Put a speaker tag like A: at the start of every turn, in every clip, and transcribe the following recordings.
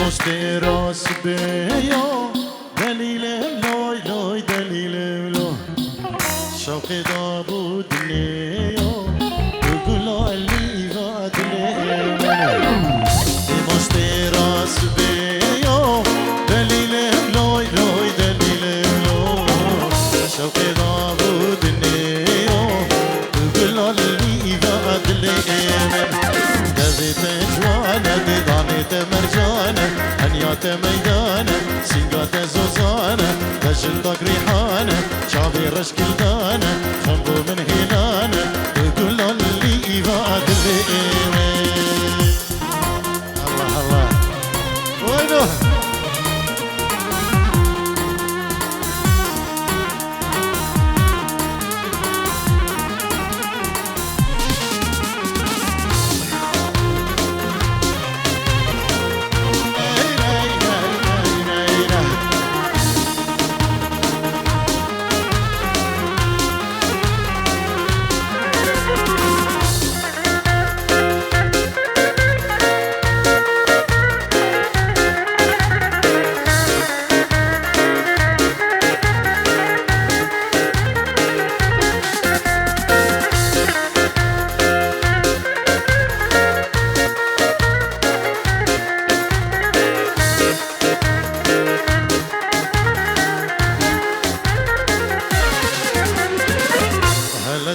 A: مشتی راست بیا دلیل لای لای دلیل لای شوق دابود لیا گلالی و دل من مشتی راست بیا دلیل لای لای دلیل لای شوق دابود لیا گلالی و دل من دزیت جوانه دیدانیت مرجانه هنیات میدانه سینگات زوزانه دجلدك ريحانه شعبي رشكلدانه خنبو من هلانه كل اللي يبعد اللي الله الله وينه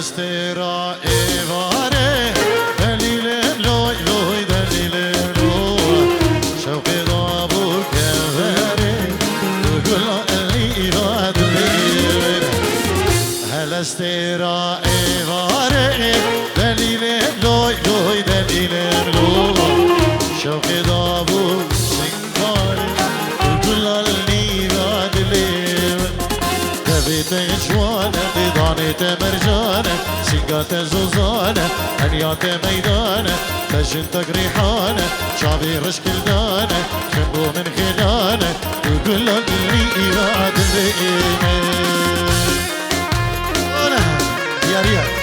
A: استرا ایواره دلیل لوی لوی دلیل لوی شوقی دابو کفره گل ایواد لیل هل استرا ایواره دلیل لوی لوی دلیل لوی شوقی دابو سنگاره گل ایواد لیل دبیت جوانه دیدانیت مرجانه سنگات زوزانه هنیات میدانه تجنتك ريحانه شعبي رشكلدانه شنبو من خلانه وكل اللي يبعد اللي انا يا ريال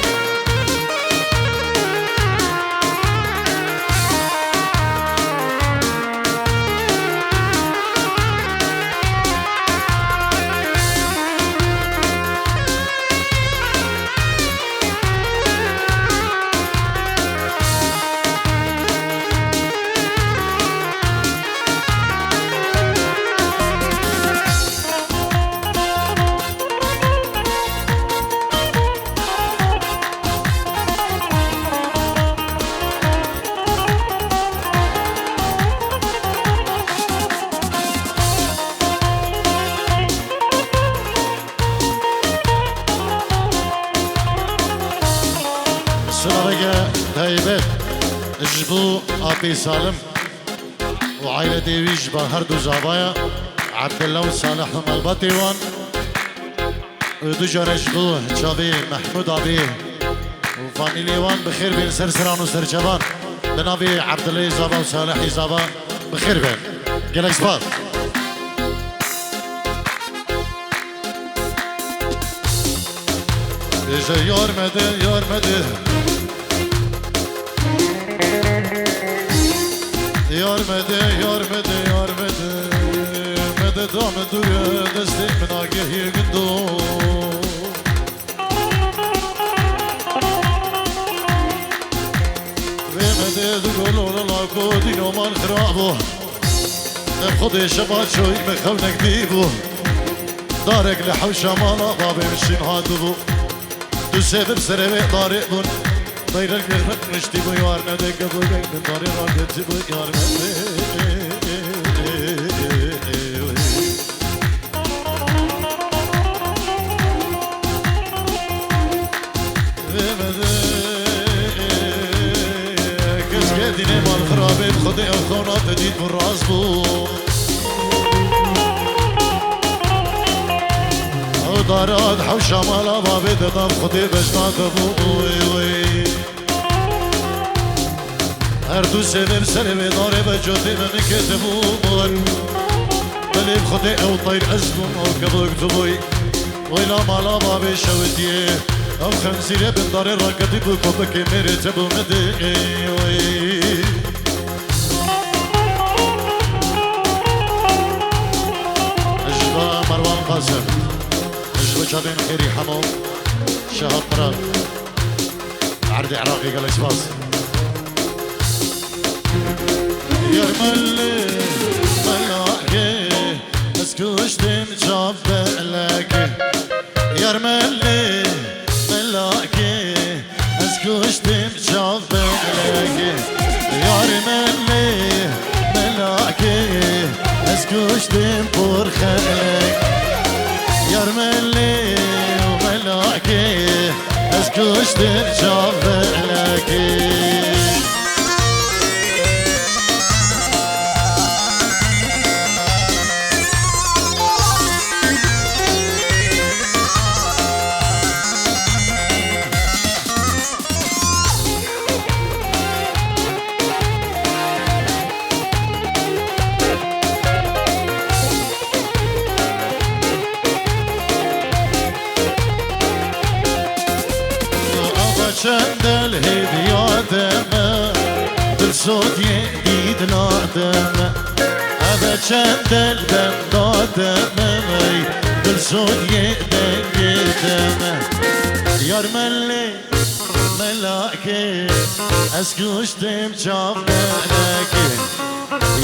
A: سلامك تايبت اجبو ابي سالم وعائلة ديويش بهردو زابايا عبد الله وصالح مالباتيوان ودجار اجبو جابي محمود ابي وفاميلي وان بخير بين سرسران وسرجبان بنابي عبد الله زابا وصالح زابا بخير بين قالك سباط اجا يارمده yarmede Medet Ahmet duruyor destek min agahir gündo Ve medet golona lako dinoman khirabo Neb khode shabat shoy me khawnek dibu Darek li hawsha mala babi mishin hadubu Du sebep sereve darik bun Dairek mehmet nishti bu yar nedek bu gek min dari raketi bu yar دینه مال خرابه خود اخوانات دید براز بود او داراد حوشا مالا بابه دادم خودی بجنات بود هر دو سبب سر و داره بجاته من کتبون بلیم خودی او طیر ازبون او کبوک دبوی ویلا مالا بابه شودیه او خنزیره بنداره راکتی بو کبکی میره تبو مده شابين خيري حمو شهاب براغ عرض عراقي قال اسباس يرملي ملاكي اسكوشتم جابلكي يرملي ملاكي اسكوشتم جابلكي يرملي ملاكي اسكوشتم برخلك يرملي وملاكي اسكوشتم جابلكي شندل هدياتنا بالصوت يديد نادم هذا شندل بنداتنا بالصوت يديد نادم يرملي ملاكي اسكوشتم شافناكي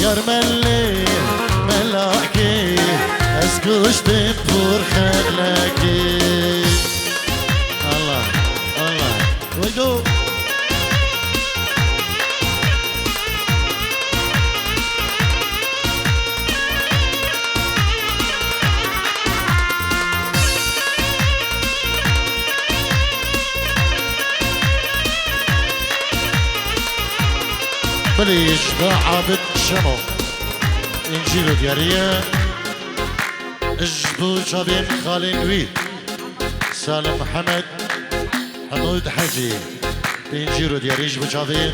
A: يرملي ملاكي اسكوشتم فرخلاكي الله we go. بليش بعبد شمو انجيلو ديارية اجبو شابين خالين وي سالم محمد حمود حجي بينجيرو دياريش بشافين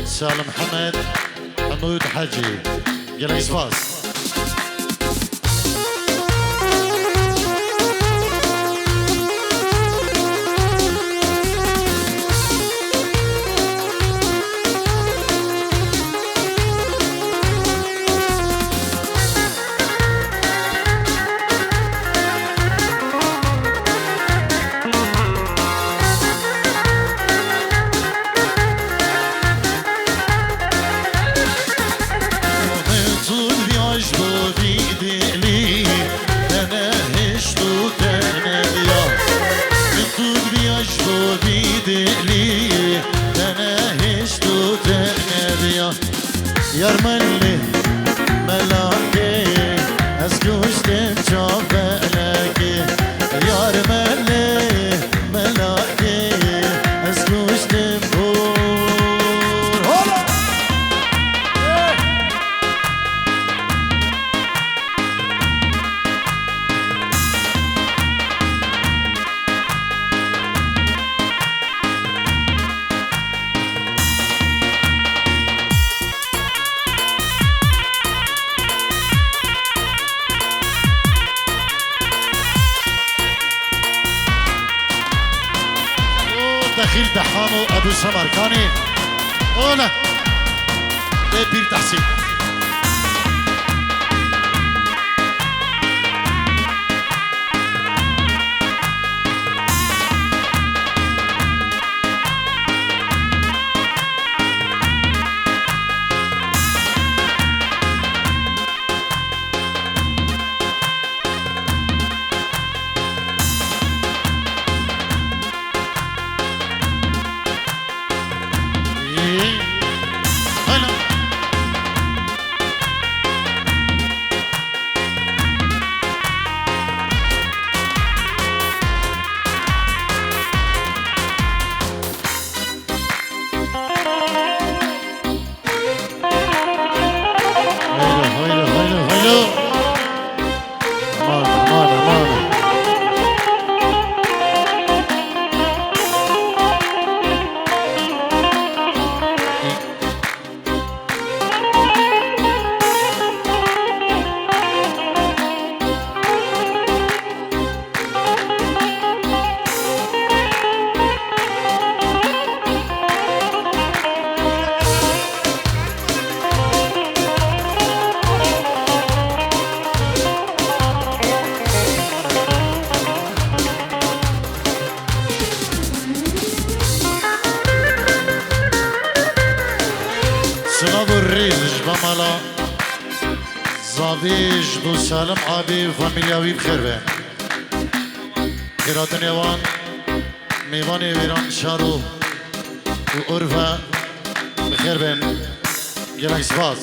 A: سالم محمد حمود حجي يلا اسفاس يرملي ملاكي اسكوشتم شافلكي يرملي ملاكي اسكوشتم بور هولا دخيل دحامو ابو سمركاني اولا بير تحسين سلام الريز بمالا زاويج بو سالم عابي وفاميلياوي بخير بين خيرات نيوان ميواني ويران شارو وأورفا بخير بين جلك سباز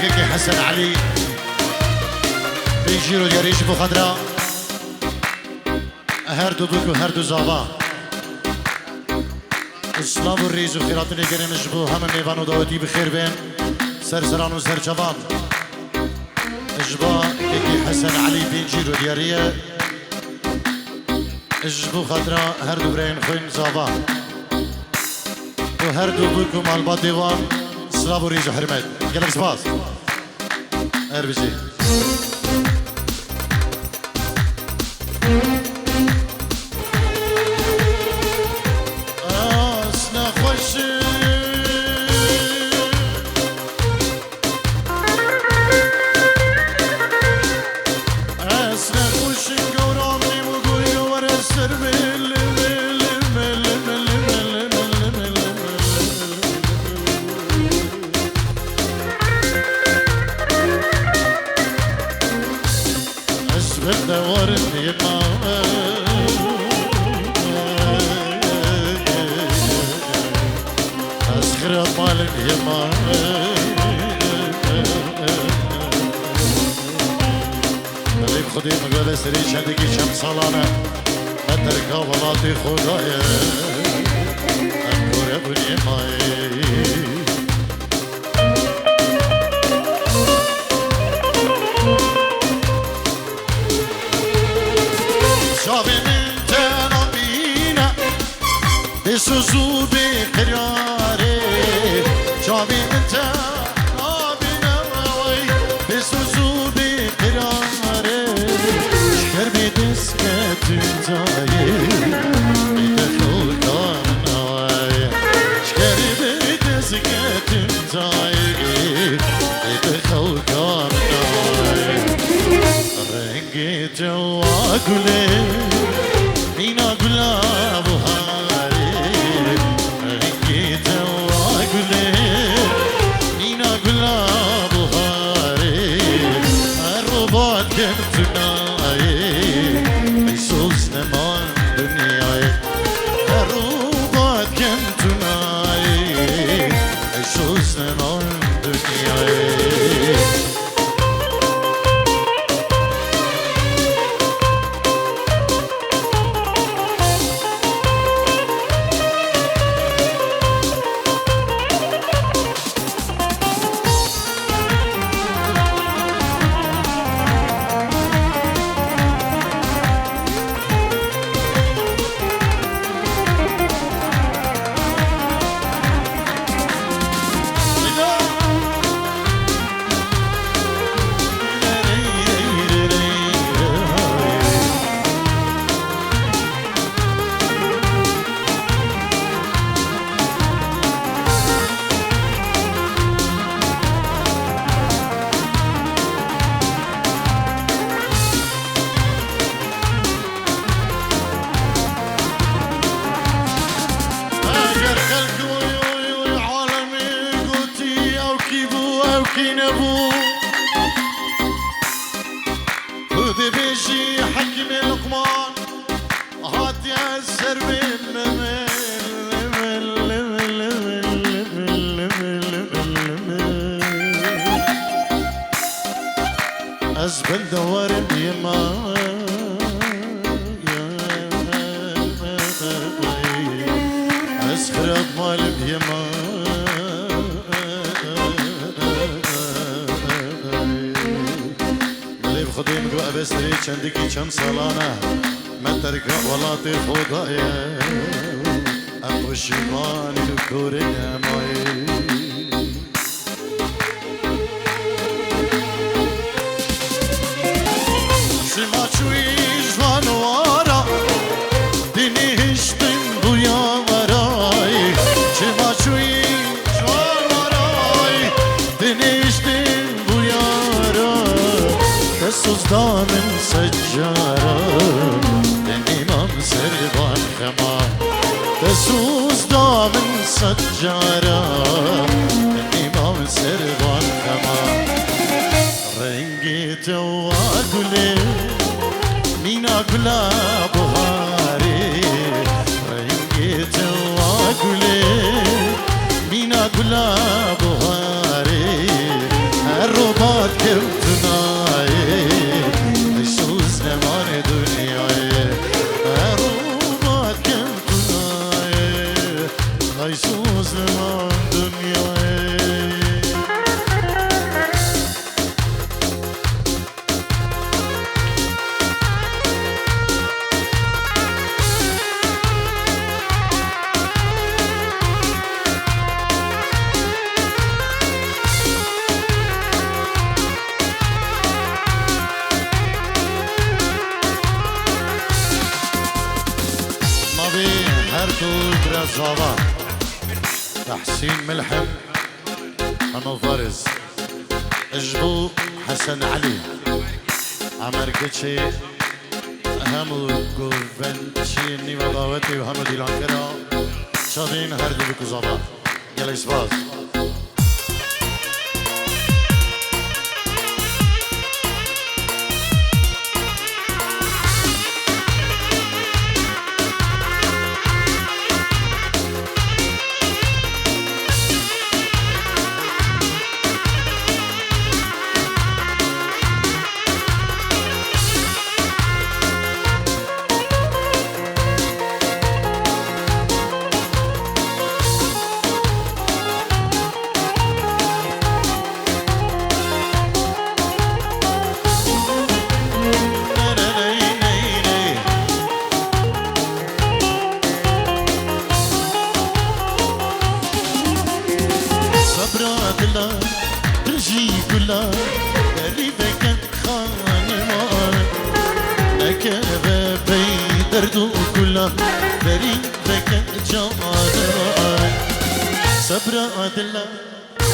A: نبيك حسن علي بيجيرو دياريش بو خضراء هردو بوكو هردو زابا اسلام الريز وخيرات نيجري مجبو هم ميوان ودوتي بخير بين سرسران وسرجبان اجبا كيكي حسن علي بيجيرو دياريه اجبو خضراء هردو برين خوين زابا وهردو بوكو مالبا ديوان اسلام الريز وحرمت قلب سباس اربجي اسنا خوشي اسنا خوشي قورامي وقوي ورسر مل دورني ما أسخر مالك يما طيب خدي مقالة سريش هديكي شم صالانة أتركا ولاتي خدايا أنكور ابني ماي شابي من تنابينا بسوزو بقراري شابي من تنابينا بسوزو بقراري شكر بدسكة تنزاي بدخل كامناي شكر بدسكة تنزاي بدخل كامناي رنگي جواكولي مينا قلا بهاري رنگي جواكولي مينا قلا بهاري الرباط كنتناي بيسوس نمان دنياي الرباط كنتناي بيسوس نمان دنياي از بندور اليما از خراب مال اليما قلب خدي مقو أبستري چندكي چند سالانه من ترك ولاتي خدايا أبو شيماني لكوري نماي سما چويش وانوارا ديني هشتن بوياراي سما چويش وانواري ديني هشتن بوياراي تسوز دامن سجارا الإمام سربان خما تسوز دامن سجارا الإمام سربان خما رنگی تو گله مینا گلا بهاری رنگی تو گله مینا گلا بهاری هر رو باد کمتنای ایسوز نمان دنیای هر رو باد کمتنای ایسوز نمان دنیای زابا تحسين ملحم أنا فارس اجبو حسن علي عمر كتشي همو قوفنشي نيما داوتي وهمو ديلان كرا شادين هردو بكو زابا يلا إسباز صبر أدلة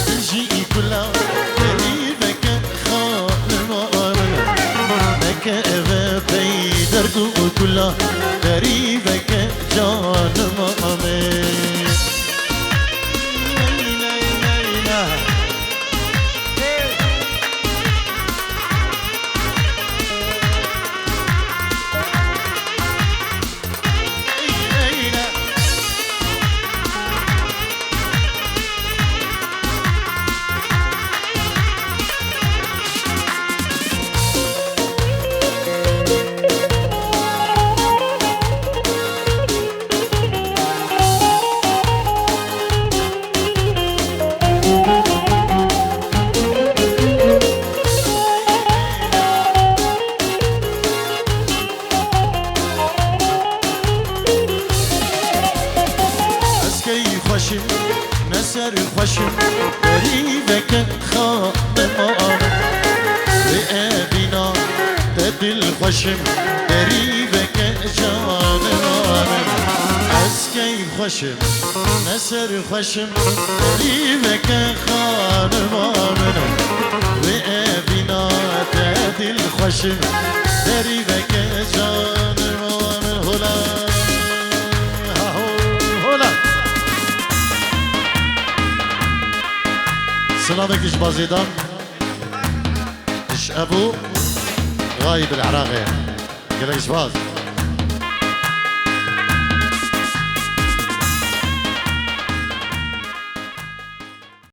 A: تجي كلها قريبك خان مؤمنة لك أغابي دردو كلها قريبك جان مؤمن نسر خوشم قریبك خانمان بأبينا تدل خوشم قریبك جانمان اسكي خوشم نسر خوشم قریبك خانمان بأبينا تدل خوشم قریبك جانمان هلا سلامك إيش بازيدان إيش أبو غايب العراقي قال إيش باز